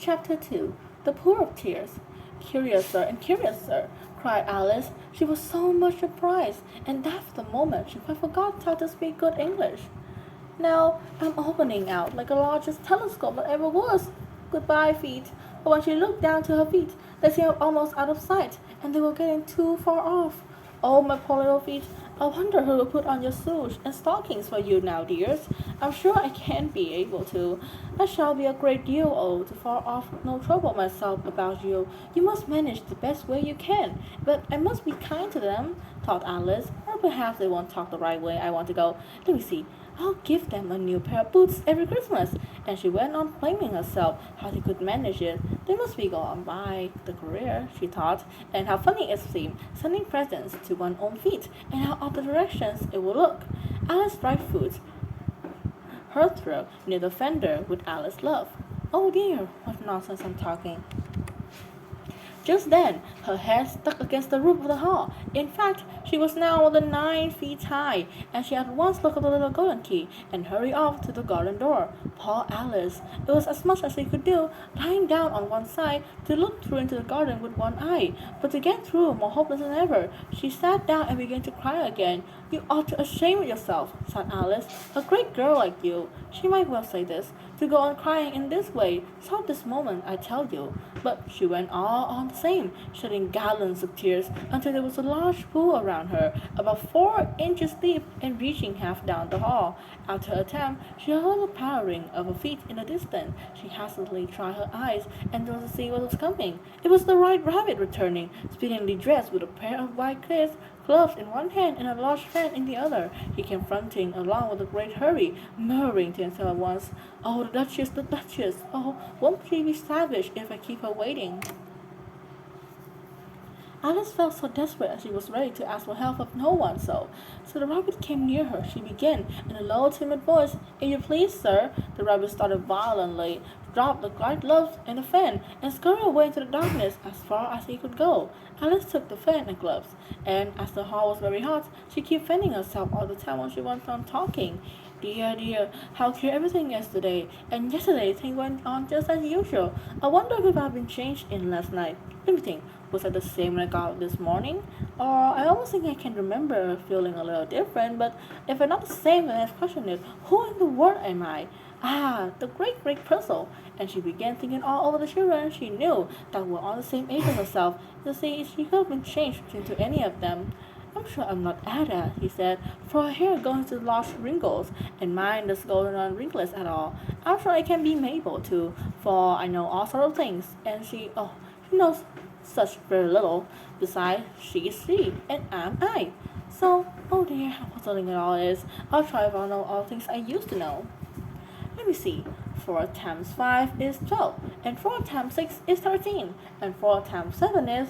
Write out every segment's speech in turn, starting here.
Chapter 2 The Pool of Tears. Curiouser and curiouser, cried Alice. She was so much surprised, and that for the moment she quite forgot how to speak good English. Now I'm opening out like the largest telescope that ever was. Goodbye, feet. But when she looked down to her feet, they seemed almost out of sight, and they were getting too far off. Oh, my poor little feet, I wonder who will put on your shoes and stockings for you now, dears. I'm sure I can't be able to. I shall be a great deal old to fall off no trouble myself about you. You must manage the best way you can, but I must be kind to them, thought Alice, or perhaps they won't talk the right way I want to go. Let me see. I'll give them a new pair of boots every Christmas. And she went on blaming herself how they could manage it. They must be going by the career, she thought, and how funny it seemed, sending presents to one's own feet, and how odd the directions it would look. Alice's right foot, her throat near the fender with Alice's love. Oh dear, what nonsense I'm talking. Just then, her head stuck against the roof of the hall. In fact, she was now more than 9 feet high, and she at once looked at the little golden key and hurried off to the garden door. Poor Alice! It was as much as she could do, lying down on one side to look through into the garden with one eye. But to get through, more hopeless than ever, she sat down and began to cry again. You ought to shame yourself, said Alice. A great girl like you, she might well say this, to go on crying in this way. Stop this moment, I tell you. But she went on the same, shedding gallons of tears until there was a large pool around her, about 4 inches deep and reaching half down the hall. After her attempt, she heard the pattering of her feet in the distance. She hastily tried her eyes and tried to see what was coming. It was the White Rabbit returning, speedily dressed with a pair of white gloves in one hand and a large fan in the other. He came fronting along with a great hurry, murmuring to himself at once, "Oh, the Duchess, the Duchess! Oh, won't she be savage if I keep her waiting?" Alice felt so desperate that she was ready to ask for help of no one, so the rabbit came near her. She began, in a low, timid voice, "If you please, sir." The rabbit started violently, dropped the white gloves and the fan, and scurried away into the darkness as far as he could go. Alice took the fan and gloves, and as the hall was very hot, she kept fanning herself all the time when she went on talking. Dear, dear, how queer everything is today, and yesterday things went on just as usual. I wonder if I've been changed in last night. Let me think. Was I the same when I got up this morning? Or I almost think I can remember feeling a little different, but if I'm not the same, the next question is, who in the world am I? Ah, the great great puzzle. And she began thinking all over the children she knew that were on the same age as herself, to see if she could have been changed into any of them. I'm sure I'm not Ada, he said, for her hair going to large wrinkles, and mine is golden and wrinkless at all. I'm sure I can be Mabel too, for I know all sorts of things, and she knows such very little. Besides, she is she, and I'm I. So, oh dear, how puzzling it all is. I'll try if I know all things I used to know. Let me see. 4 times 5 is 12, and 4 times 6 is 13, and 4 times 7 is...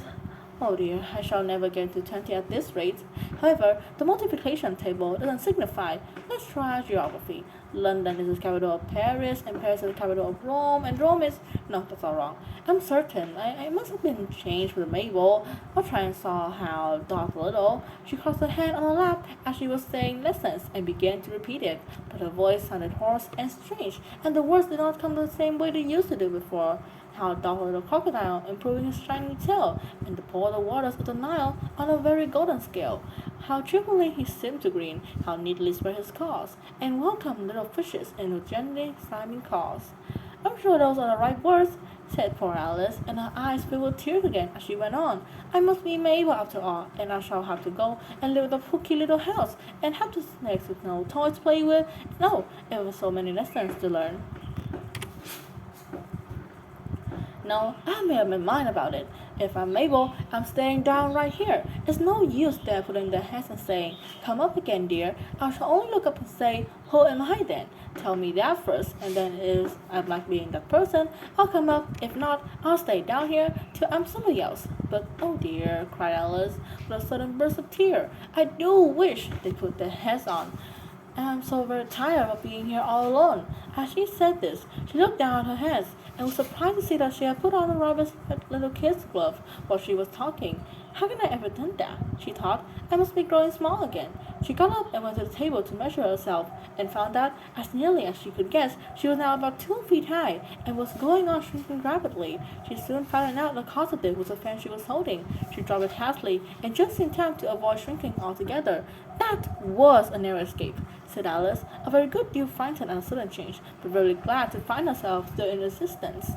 Oh dear, I shall never get to 20 at this rate. However, the multiplication table doesn't signify. Let's try geography. London is the capital of Paris, and Paris is the capital of Rome, and Rome is... No, that's all wrong. I'm certain. I must have been changed with Mabel. I'll try and saw how Dot Little. She crossed her hand on her lap as she was saying lessons, and began to repeat it. But her voice sounded hoarse and strange, and the words did not come the same way they used to do before. How Dot Little Crocodile improving his shiny tail, and to pour the waters of the Nile on a very golden scale. How triumphantly he seemed to grin, how neatly spread his claws, and welcome little fishes in with gently slimy calls. I'm sure those are the right words, said poor Alice, and her eyes filled with tears again as she went on. I must be Mabel after all, and I shall have to go and live in a pooky little house, and have to snakes with no toys to play with. No, it was so many lessons to learn. No, I made up my mind about it. If I'm Mabel, I'm staying down right here. It's no use there putting their heads and saying, "Come up again, dear." I shall only look up and say, "Who am I then?" Tell me that first, and then if I like being that person, I'll come up. If not, I'll stay down here till I'm somebody else. But oh dear, cried Alice, with a sudden burst of tears, I do wish they put their heads on. I'm so very tired of being here all alone. As she said this, she looked down at her hands, and was surprised to see that she had put on a rabbit's little kid's glove while she was talking. How can I ever done that? She thought. I must be growing small again. She got up and went to the table to measure herself, and found that, as nearly as she could guess, she was now about 2 feet high, and was going on shrinking rapidly. She soon found out the cause of it was the fan she was holding. She dropped it hastily, and just in time to avoid shrinking altogether. That was a narrow escape, said Alice, a very good deal frightened at a sudden change, but very glad to find herself still in existence.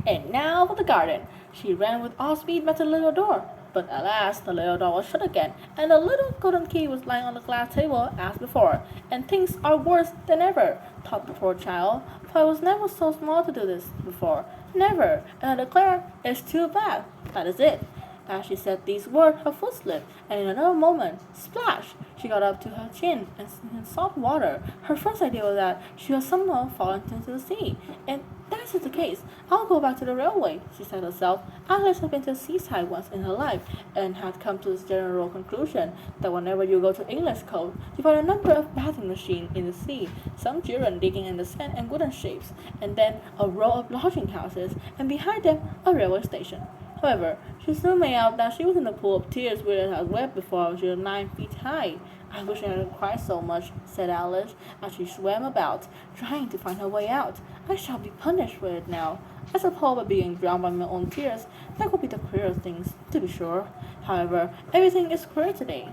And now for the garden. She ran with all speed back to the little door. But alas, the little door was shut again, and the little golden key was lying on the glass table as before. And things are worse than ever, thought the poor child, for I was never so small to do this before. Never, and I declare it's too bad. That is it. As she said these words, her foot slipped, and in another moment, splash! She got up to her chin in salt water. Her first idea was that she had somehow fallen into the sea, and that is the case. I'll go back to the railway, she said to herself. Alice had been to the seaside once in her life, and had come to this general conclusion that whenever you go to English coast, you find a number of bathing machines in the sea, some children digging in the sand and wooden shapes, and then a row of lodging houses, and behind them a railway station. However, she soon made out that she was in the pool of tears where it had wept before she was 9 feet high. I wish I hadn't cried so much, said Alice, as she swam about, trying to find her way out. I shall be punished for it now. I suppose by being drowned by my own tears, that would be the queerest things, to be sure. However, everything is queer today.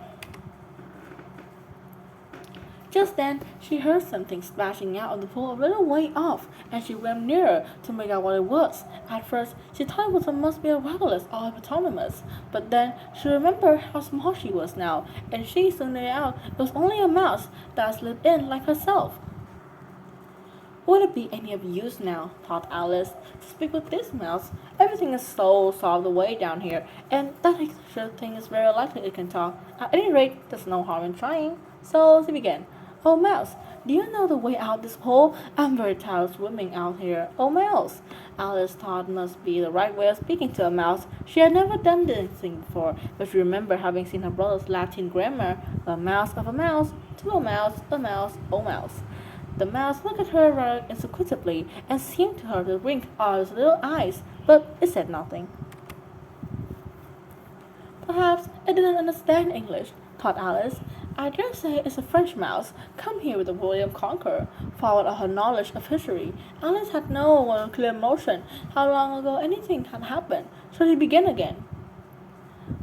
Just then, she heard something splashing out of the pool a little way off, and she ran nearer to make out what it was. At first, she thought it must be a reckless or hippopotamus, but then she remembered how small she was now, and she soon made out it was only a mouse that slipped in like herself. Would it be any of use now, thought Alice, to speak with this mouse? Everything is so solved away down here, and that extra thing is very likely it can talk. At any rate, there's no harm in trying. So she began. Oh, Mouse, do you know the way out this hole? I'm very tired of swimming out here. Oh, Mouse! Alice thought it must be the right way of speaking to a mouse. She had never done this thing before, but she remembered having seen her brother's Latin grammar, a mouse of a mouse, to a mouse, oh mouse. The mouse looked at her rather inquisitively, and seemed to her to wink all its little eyes, but it said nothing. Perhaps it didn't understand English, thought Alice. I dare say it's a French mouse, come here with the William Conqueror. Forward of her knowledge of history, Alice had no clear notion how long ago anything had happened, so she began again.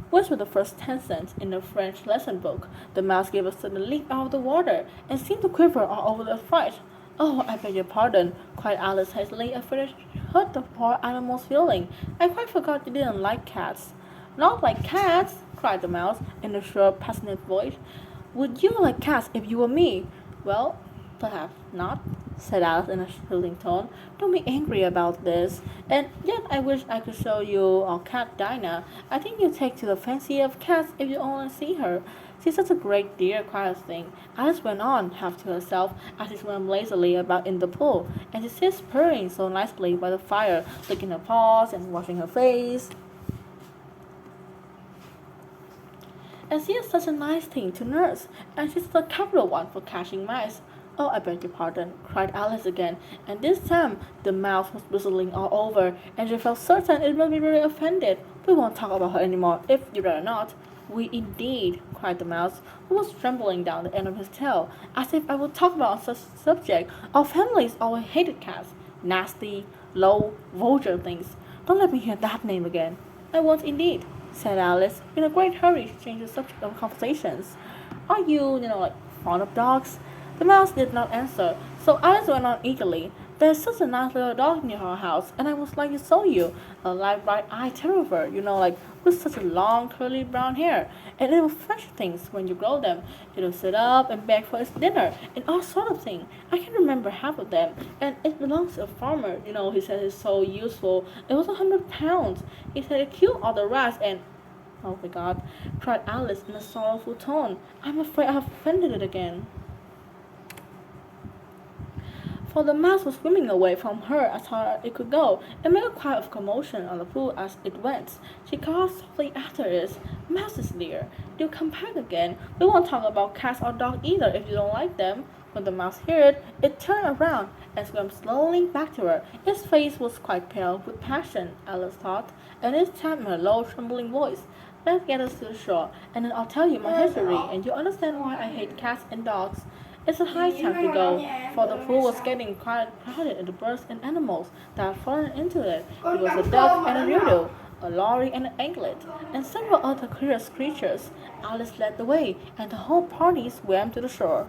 Which were the first 10 cents in the French lesson book? The mouse gave a sudden leap out of the water, and seemed to quiver all over the fright. Oh, I beg your pardon, cried Alice hastily, afraid it hurt the poor animal's feeling. I quite forgot you didn't like cats. Not like cats, cried the mouse, in a shrill, passionate voice. Would you like cats if you were me? Well, perhaps not, said Alice in a soothing tone. Don't be angry about this. And yet I wish I could show you our cat Dinah. I think you'd take to the fancy of cats if you only see her. She's such a great dear, quiet thing. Alice went on, half to herself, as she swam lazily about in the pool, and she sits purring so nicely by the fire, licking her paws and washing her face. And she is such a nice thing to nurse, and she's the capital one for catching mice. Oh, I beg your pardon, cried Alice again, and this time the mouse was bristling all over, and she felt certain it must be really offended. We won't talk about her any more, if you'd rather not. We indeed, cried the mouse, who was trembling down the end of his tail, as if I would talk about such a subject. Our families always hated cats. Nasty, low, vulgar things. Don't let me hear that name again. I won't indeed, said Alice, in a great hurry to change the subject of conversations. Are you, fond of dogs? The mouse did not answer, so Alice went on eagerly. There's such a nice little dog near our house, and I was like to show you. A light bright-eyed terrier, with such a long, curly brown hair. And it will fetch things when you grow them. It'll sit up and beg for its dinner, and all sort of things. I can remember half of them, and it belongs to a farmer. He said it's so useful. It was 100 pounds. He said it killed all the rats, and... Oh my God, cried Alice in a sorrowful tone. I'm afraid I have offended it again. For the mouse was swimming away from her as hard as it could go, and made a cry of commotion on the pool as it went. She called softly after it, Mouses dear, do come back again. We won't talk about cats or dogs either if you don't like them. When the mouse heard it, it turned around and swam slowly back to her. Its face was quite pale with passion, Alice thought, and it said in a low, trembling voice, "Let's get us to the shore, and then I'll tell you my history, and you'll understand why I hate cats and dogs." It's a high time to go, for the pool was getting quite crowded with the birds and animals that had fallen into it. It was a duck and a doodle, a lorry and an eaglet, and several other curious creatures. Alice led the way, and the whole party swam to the shore.